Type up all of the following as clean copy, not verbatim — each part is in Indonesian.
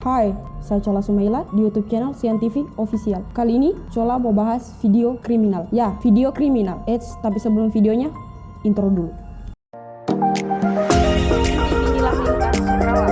Hai, saya Cola Sumaila di YouTube channel Sian TV Official. Kali ini Cola mau bahas video kriminal. Ya, video kriminal. Tapi sebelum videonya, intro dulu. Inilah lintas perawat.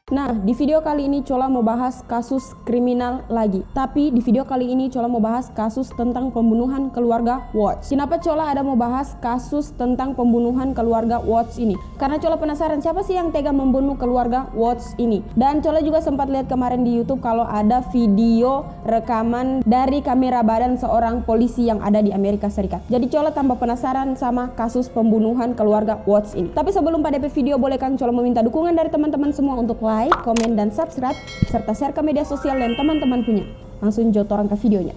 Nah, di video kali ini Cola mau bahas kasus kriminal lagi. Tapi di video kali ini Cola mau bahas kasus tentang pembunuhan keluarga Watts. Kenapa Cola ada mau bahas kasus tentang pembunuhan keluarga Watts ini? Karena Cola penasaran siapa sih yang tega membunuh keluarga Watts ini. Dan Cola juga sempat lihat kemarin di YouTube kalau ada video rekaman dari kamera badan seorang polisi yang ada di Amerika Serikat. Jadi Cola tambah penasaran sama kasus pembunuhan keluarga Watts ini. Tapi sebelum pada video, boleh Kang Cola meminta dukungan dari teman-teman semua untuk like, komen, dan subscribe, serta share ke media sosial dan teman-teman punya. Langsung jotoran ke videonya.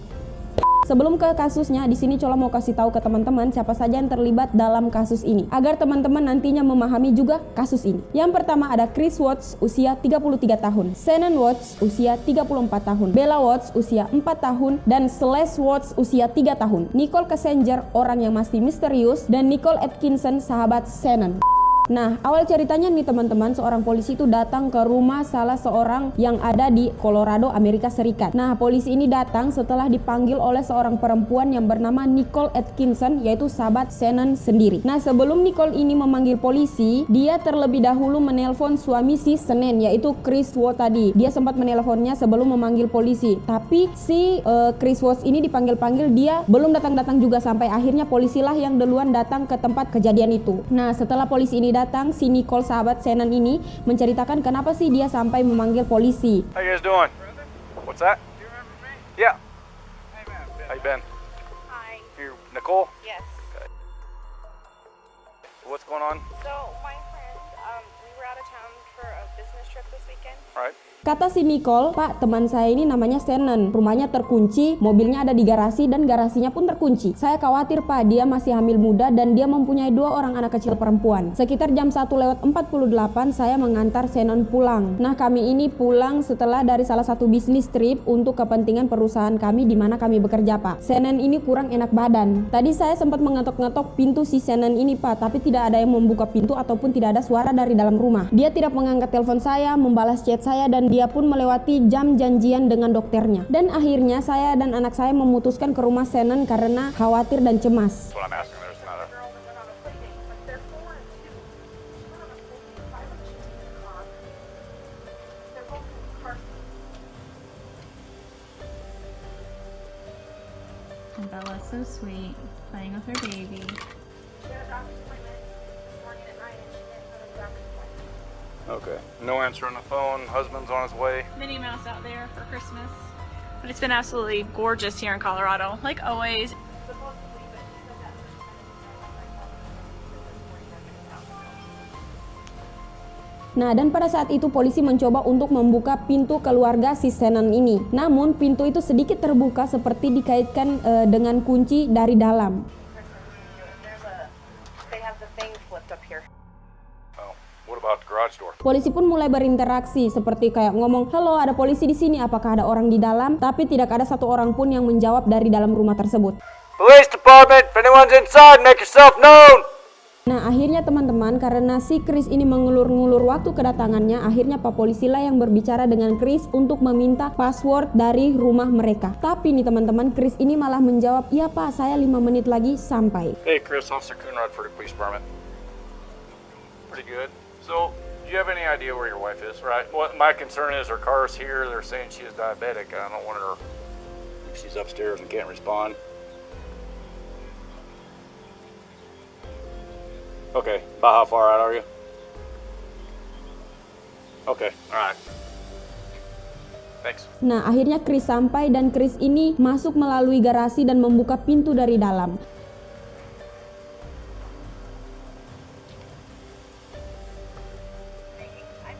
Sebelum ke kasusnya, di sini Cola mau kasih tahu ke teman-teman siapa saja yang terlibat dalam kasus ini, agar teman-teman nantinya memahami juga kasus ini. Yang pertama ada Chris Watts, usia 33 tahun, Shannon Watts, usia 34 tahun, Bella Watts, usia 4 tahun, dan Celeste Watts, usia 3 tahun, Nicole Kessinger, orang yang masih misterius, dan Nicole Atkinson, sahabat Shannon. Nah, awal ceritanya nih teman-teman, seorang polisi itu datang ke rumah salah seorang yang ada di Colorado, Amerika Serikat. Nah, polisi ini datang setelah dipanggil oleh seorang perempuan yang bernama Nicole Atkinson, yaitu sahabat Shannon sendiri. Nah, sebelum Nicole ini memanggil polisi, dia terlebih dahulu menelpon suami si Shannon, yaitu Chris Watts tadi. Dia sempat menelponnya sebelum memanggil polisi. Tapi si Chris Watts ini dipanggil-panggil, dia belum datang-datang juga, sampai akhirnya polisilah yang duluan datang ke tempat kejadian itu. Nah, setelah polisi ini datang, si Nicole sahabat Shannon ini menceritakan kenapa sih dia sampai memanggil polisi. How you guys doing? What's that? Do you remember me? Yeah. Hey, man. How you been? Hi. You Nicole? Yes. What's going on? So, my friend, we were out of town for a business trip this weekend. All right. Kata si Nicole, Pak, teman saya ini namanya Shannon. Rumahnya terkunci, mobilnya ada di garasi, dan garasinya pun terkunci. Saya khawatir, Pak, dia masih hamil muda dan dia mempunyai 2 orang anak kecil perempuan. Sekitar jam 1:48 saya mengantar Shannon pulang. Nah, kami ini pulang setelah dari salah satu bisnis trip untuk kepentingan perusahaan kami di mana kami bekerja, Pak. Shannon ini kurang enak badan. Tadi saya sempat mengetok-ngetok pintu si Shannon ini, Pak, tapi tidak ada yang membuka pintu ataupun tidak ada suara dari dalam rumah. Dia tidak mengangkat telepon saya, membalas chat saya, dan dia pun melewati jam janjian dengan dokternya. Dan akhirnya saya dan anak saya memutuskan ke rumah Shannon karena khawatir dan cemas. That's what I'm asking. There's not a... Girls that went on a play date, but they're 4 and 2. She went on a play date, 5 and she's in the car. They're both in the car seats. And Bella's so sweet, playing with her baby. She had a doctor's appointment this morning at 9 and she didn't go to the doctor's appointment. Okay. No answer on the phone. Husband's on his way. Minnie Mouse out there for Christmas. But it's been absolutely gorgeous here in Colorado, like always. Supposedly, but she said that she had Nah, dan pada saat itu polisi mencoba untuk membuka pintu keluarga si Shannon ini. Namun pintu itu sedikit terbuka seperti dikaitkan dengan kunci dari dalam. they have the thing flipped up here. Oh. What about the garage door? Polisi pun mulai berinteraksi seperti kayak ngomong, "Halo, ada polisi di sini, apakah ada orang di dalam?" Tapi tidak ada satu orang pun yang menjawab dari dalam rumah tersebut. Police department, if anyone's inside, make yourself known. Nah, akhirnya teman-teman, karena si Chris ini mengulur-ngulur waktu kedatangannya, akhirnya Pak Polisi lah yang berbicara dengan Chris untuk meminta password dari rumah mereka. Tapi nih teman-teman, Chris ini malah menjawab, "Iya Pak, saya 5 menit lagi sampai." Hey, Chris, Officer Coonrod for the police department. Pretty good. So, do you have any idea where your wife is, right? What my concern is her car's here. They're saying she is diabetic. I don't want her if she's upstairs and can't respond. Okay, about how far out are you? Okay, all right. Thanks. Nah, akhirnya Chris sampai dan Chris ini masuk melalui garasi dan membuka pintu dari dalam. I'm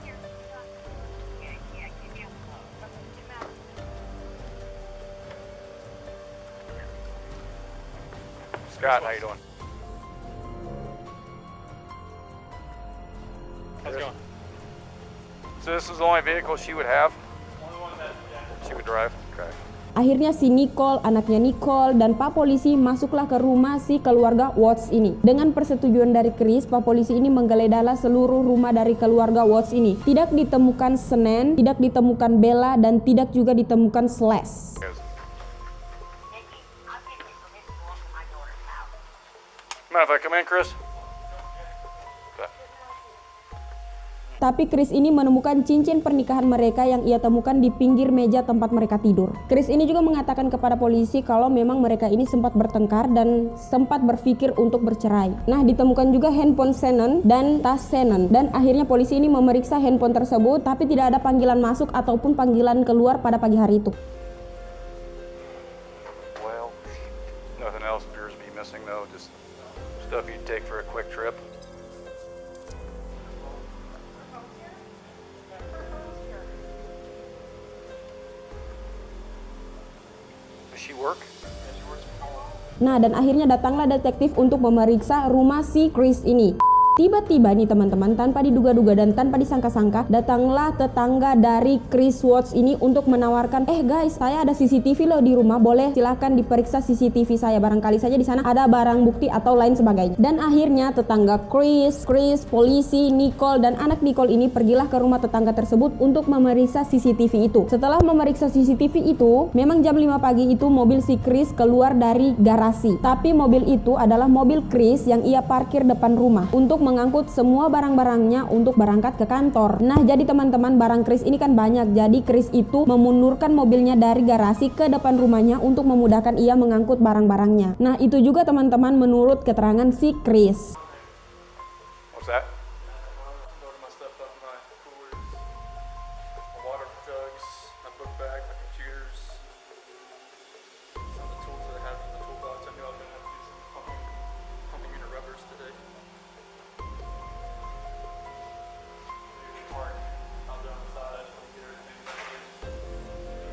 here. Yeah, keep me up close. That's what you meant. Scott, how you doing? How's it going? So this is the only vehicle she would have? Only one that, yeah. She would drive? Okay. Okay. Akhirnya si Nicole, anaknya Nicole, dan Pak Polisi masuklah ke rumah si keluarga Watts ini. Dengan persetujuan dari Chris, Pak Polisi ini menggeledah seluruh rumah dari keluarga Watts ini. Tidak ditemukan Shannon, tidak ditemukan Bella, dan tidak juga ditemukan Slash. Mind if I come in, Chris? Okay. Tapi Chris ini menemukan cincin pernikahan mereka yang ia temukan di pinggir meja tempat mereka tidur. Chris ini juga mengatakan kepada polisi kalau memang mereka ini sempat bertengkar dan sempat berpikir untuk bercerai. Nah, ditemukan juga handphone Shannon dan tas Shannon. Dan akhirnya polisi ini memeriksa handphone tersebut, tapi tidak ada panggilan masuk ataupun panggilan keluar pada pagi hari itu. Well, nothing else appears to be missing though, just stuff you'd take for a quick trip. Does she work? Nah, dan akhirnya datanglah detektif untuk memeriksa rumah si Chris ini. Tiba-tiba nih teman-teman, tanpa diduga-duga dan tanpa disangka-sangka, datanglah tetangga dari Chris Watts ini untuk menawarkan, guys, saya ada CCTV loh di rumah, boleh silahkan diperiksa CCTV saya, barangkali saja di sana ada barang bukti atau lain sebagainya. Dan akhirnya tetangga Chris, polisi, Nicole, dan anak Nicole ini pergilah ke rumah tetangga tersebut untuk memeriksa CCTV itu. Setelah memeriksa CCTV itu, memang jam 5 pagi itu mobil si Chris keluar dari garasi. Tapi mobil itu adalah mobil Chris yang ia parkir depan rumah untuk mengangkut semua barang-barangnya untuk berangkat ke kantor. Nah, jadi teman-teman, barang Chris ini kan banyak. Jadi Chris itu memundurkan mobilnya dari garasi ke depan rumahnya untuk memudahkan ia mengangkut barang-barangnya. Nah, itu juga teman-teman menurut keterangan si Chris. What's that? Loaded my stuff up, my coolers, my water jugs, my book bag, my computers, some of the tools that I have in the toolbox. I knew I was going to have to do some pumping unit rubbers today. Work out there on the side, so we get everything ready.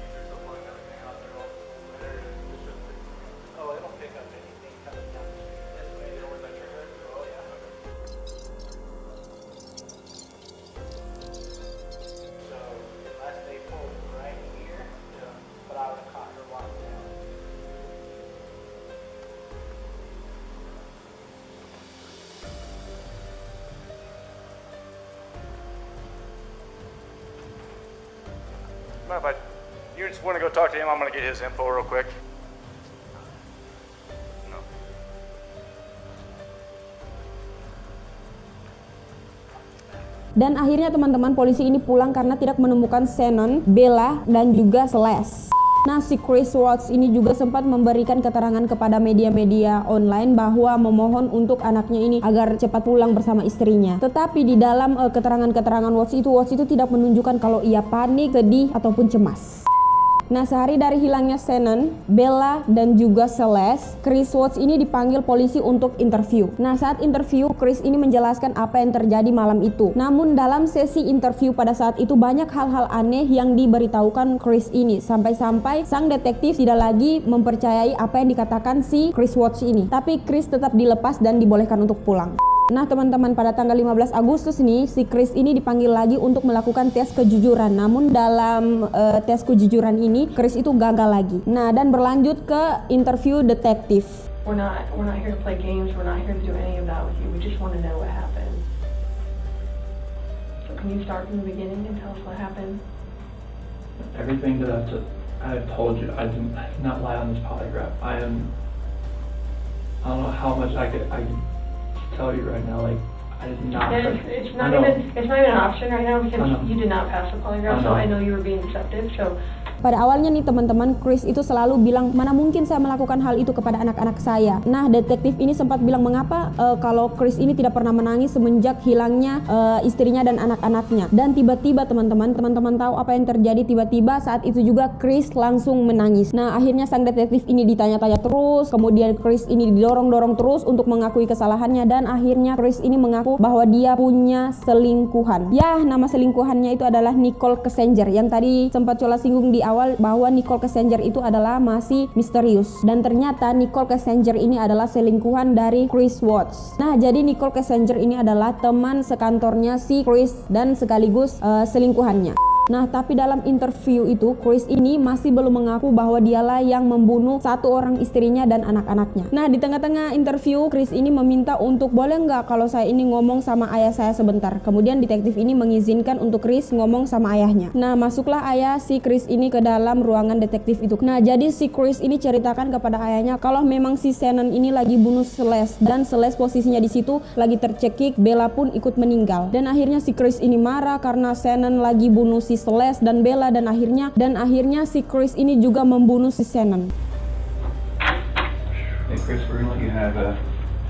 Easier to plug everything out there all there. It shouldn't take too long. Oh, it'll pick up anything coming down this way. You know where that trigger is? Oh, yeah. So unless they pulled right here, but I would have caught her walking down. Mind if you just want to go talk to him? I'm going to get his info real quick. No. Dan akhirnya teman-teman, polisi ini pulang karena tidak menemukan Shannon, Bella, dan juga Slash. Nah, si Chris Watts ini juga sempat memberikan keterangan kepada media-media online bahwa memohon untuk anaknya ini agar cepat pulang bersama istrinya. Tetapi di dalam keterangan-keterangan Watts itu tidak menunjukkan kalau ia panik, sedih, ataupun cemas. Nah, sehari dari hilangnya Shannon, Bella, dan juga Slash, Chris Watts ini dipanggil polisi untuk interview. Nah, saat interview, Chris ini menjelaskan apa yang terjadi malam itu. Namun dalam sesi interview pada saat itu banyak hal-hal aneh yang diberitahukan Chris ini. Sampai-sampai sang detektif tidak lagi mempercayai apa yang dikatakan si Chris Watts ini. Tapi Chris tetap dilepas dan dibolehkan untuk pulang. Nah, teman-teman, pada tanggal 15 Agustus nih, si Chris ini dipanggil lagi untuk melakukan tes kejujuran. Namun dalam tes kejujuran ini, Chris itu gagal lagi. Nah, dan berlanjut ke interview detektif. We're not here to play games. We're not here to do any of that with you. We just want to know what happened. So can you start from the beginning and tell us what happened? Everything that I've told you, I did not lie on this polygraph. I don't know how much I could tell you right now. Like, I did not. It's not even an option right now because you did not pass the polygraph. So I know you were being deceptive. So. Pada awalnya nih teman-teman, Chris itu selalu bilang, mana mungkin saya melakukan hal itu kepada anak-anak saya. Nah, detektif ini sempat bilang, mengapa kalau Chris ini tidak pernah menangis semenjak hilangnya istrinya dan anak-anaknya. Dan tiba-tiba teman-teman tahu apa yang terjadi. Tiba-tiba saat itu juga Chris langsung menangis. Nah, akhirnya sang detektif ini ditanya-tanya terus, kemudian Chris ini didorong-dorong terus untuk mengakui kesalahannya, dan akhirnya Chris ini mengaku bahwa dia punya selingkuhan. Ya, nama selingkuhannya itu adalah Nicole Kessinger, yang tadi sempat Cola singgung di awal bahwa Nicole Kessinger itu adalah masih misterius, dan ternyata Nicole Kessinger ini adalah selingkuhan dari Chris Watts. Nah, jadi Nicole Kessinger ini adalah teman sekantornya si Chris dan sekaligus selingkuhannya. Nah, tapi dalam interview itu, Chris ini masih belum mengaku bahwa dialah yang membunuh satu orang istrinya dan anak-anaknya. Nah, di tengah-tengah interview, Chris ini meminta untuk boleh nggak kalau saya ini ngomong sama ayah saya sebentar. Kemudian detektif ini mengizinkan untuk Chris ngomong sama ayahnya. Nah, masuklah ayah si Chris ini ke dalam ruangan detektif itu. Nah, jadi si Chris ini ceritakan kepada ayahnya kalau memang si Shannon ini lagi bunuh Celeste, dan Celeste posisinya di situ lagi tercekik, Bella pun ikut meninggal. Dan akhirnya si Chris ini marah karena Shannon lagi bunuh si Celeste dan Bella, dan akhirnya si Chris ini juga membunuh si Shannon. Hey Chris, we're gonna let you have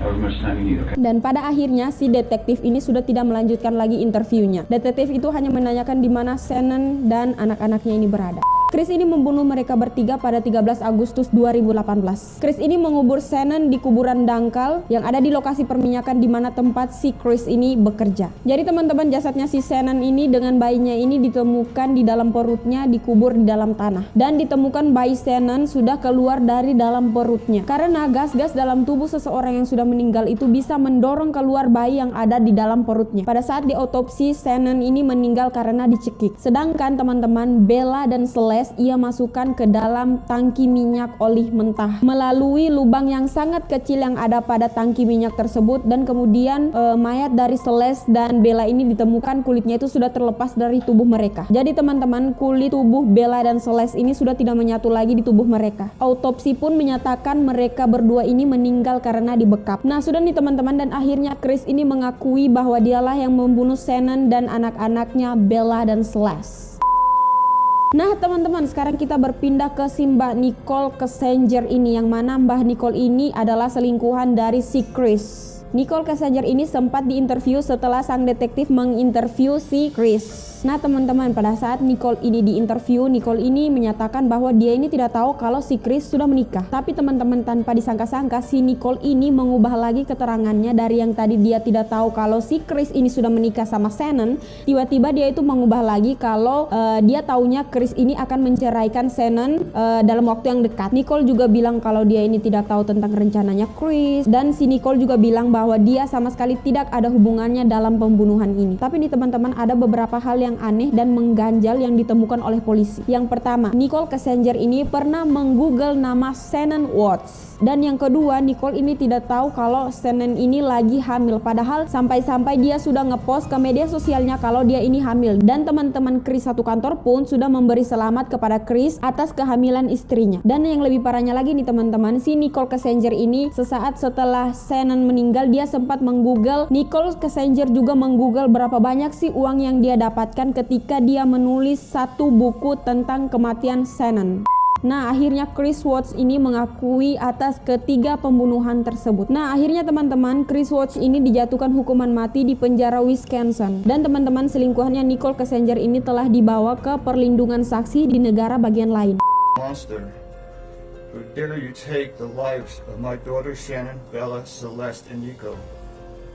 however much time you need, okay? Dan pada akhirnya si detektif ini sudah tidak melanjutkan lagi interviewnya. Detektif itu hanya menanyakan di mana Shannon dan anak-anaknya ini berada. Chris ini membunuh mereka bertiga pada 13 Agustus 2018. Chris ini mengubur Shannon di kuburan dangkal yang ada di lokasi perminyakan di mana tempat si Chris ini bekerja. Jadi teman-teman, jasadnya si Shannon ini dengan bayinya ini ditemukan di dalam perutnya, dikubur di dalam tanah. Dan ditemukan bayi Shannon sudah keluar dari dalam perutnya. Karena gas-gas dalam tubuh seseorang yang sudah meninggal itu bisa mendorong keluar bayi yang ada di dalam perutnya. Pada saat diotopsi, Shannon ini meninggal karena dicekik. Sedangkan teman-teman, Bella dan Celeste ia masukkan ke dalam tangki minyak oli mentah melalui lubang yang sangat kecil yang ada pada tangki minyak tersebut. Dan kemudian mayat dari Celeste dan Bella ini ditemukan kulitnya itu sudah terlepas dari tubuh mereka. Jadi teman-teman, kulit tubuh Bella dan Celeste ini sudah tidak menyatu lagi di tubuh mereka. Autopsi pun menyatakan mereka berdua ini meninggal karena dibekap. Nah, sudah nih teman-teman, dan akhirnya Chris ini mengakui bahwa dialah yang membunuh Shannon dan anak-anaknya Bella dan Celeste. Nah teman-teman, sekarang kita berpindah ke si Mbak Nicole Kessinger ini, yang mana Mbak Nicole ini adalah selingkuhan dari si Chris. Nicole Kessinger ini sempat diinterview setelah sang detektif menginterview si Chris. Nah teman-teman, pada saat Nicole ini diinterview, Nicole ini menyatakan bahwa dia ini tidak tahu kalau si Chris sudah menikah. Tapi teman-teman, tanpa disangka-sangka si Nicole ini mengubah lagi keterangannya. Dari yang tadi dia tidak tahu kalau si Chris ini sudah menikah sama Shannon, tiba-tiba dia itu mengubah lagi kalau dia taunya Chris ini akan menceraikan Shannon dalam waktu yang dekat. Nicole juga bilang kalau dia ini tidak tahu tentang rencananya Chris, dan si Nicole juga bilang bahwa dia sama sekali tidak ada hubungannya dalam pembunuhan ini. Tapi nih teman-teman, ada beberapa hal yang aneh dan mengganjal yang ditemukan oleh polisi. Yang pertama, Nicole Kessinger ini pernah menggoogle nama Shannon Watts. Dan yang kedua, Nicole ini tidak tahu kalau Shannon ini lagi hamil, padahal sampai-sampai dia sudah ngepost ke media sosialnya kalau dia ini hamil. Dan teman-teman Chris satu kantor pun sudah memberi selamat kepada Chris atas kehamilan istrinya. Dan yang lebih parahnya lagi nih teman-teman, si Nicole Kessinger ini sesaat setelah Shannon meninggal, dia sempat menggoogle, Nicole Kessinger juga menggoogle berapa banyak sih uang yang dia dapatkan ketika dia menulis satu buku tentang kematian Shannon. Nah, akhirnya Chris Watts ini mengakui atas ketiga pembunuhan tersebut. Nah, akhirnya teman-teman, Chris Watts ini dijatuhkan hukuman mati di penjara Wisconsin. Dan teman-teman, selingkuhannya Nicole Kessinger ini telah dibawa ke perlindungan saksi di negara bagian lain. Monster, who dare you take the lives of my daughter Shannon, Bella, Celeste, and Nico?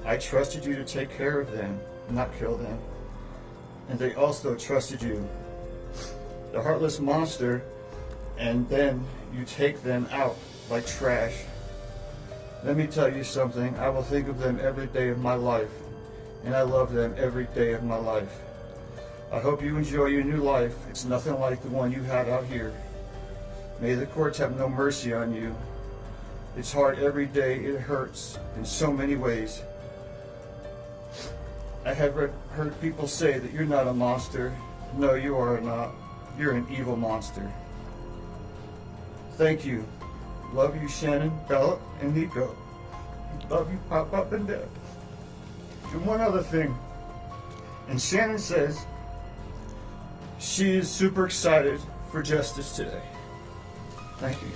I trusted you to take care of them, not kill them. And they also trusted you. The heartless monster. And then you take them out like trash. Let me tell you something, I will think of them every day of my life, and I love them every day of my life. I hope you enjoy your new life. It's nothing like the one you had out here. May the courts have no mercy on you. It's hard every day, it hurts in so many ways. I have heard people say that you're not a monster. No, you are not. You're an evil monster. Thank you. Love you, Shannon, Bella, and Nico. Love you, Pop Up and Dad. And one other thing. And Shannon says she is super excited for justice today. Thank you.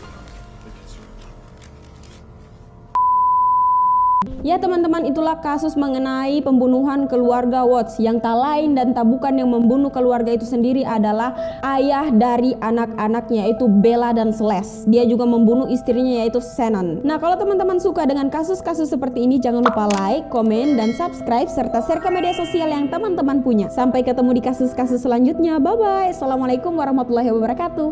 Ya teman-teman, itulah kasus mengenai pembunuhan keluarga Watts, yang tak lain dan tak bukan yang membunuh keluarga itu sendiri adalah ayah dari anak-anaknya, yaitu Bella dan Celeste. Dia juga membunuh istrinya, yaitu Shannon. Nah, kalau teman-teman suka dengan kasus-kasus seperti ini, jangan lupa like, komen, dan subscribe, serta share ke media sosial yang teman-teman punya. Sampai ketemu di kasus-kasus selanjutnya. Bye-bye. Assalamualaikum warahmatullahi wabarakatuh.